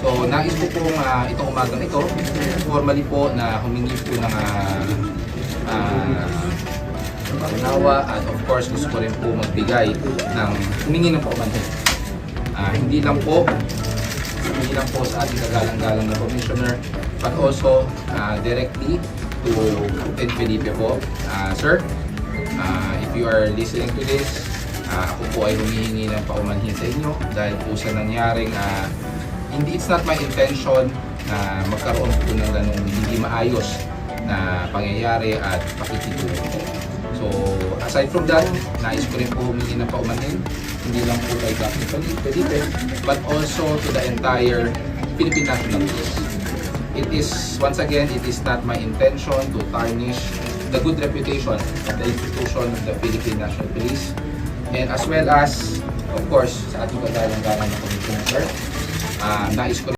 So, nais ko pong itong umagang ito, formally po na humingi po ng unawa at of course gusto ko rin po magbigay ng humingi ng paumanhin. Hindi lang po sa ating kagalang-galang na commissioner but also directly to Captain Felipe po. Sir, if you are listening to this, ako po ay humihingi ng paumanhin sa inyo dahil po sa nangyaring it's not my intention na magkaroon po ng ganung hindi maayos na pangyayari at pakikitungo. So, aside from that, nais ko rin po humingi ng paumanhin, hindi lang po kay Captain Felipe, but also to the entire Philippine National Police. Once again, it is not my intention to tarnish the good reputation of the institution of the Philippine National Police, and as well as, of course, sa ating kagalang-galang na commissioner, nais ko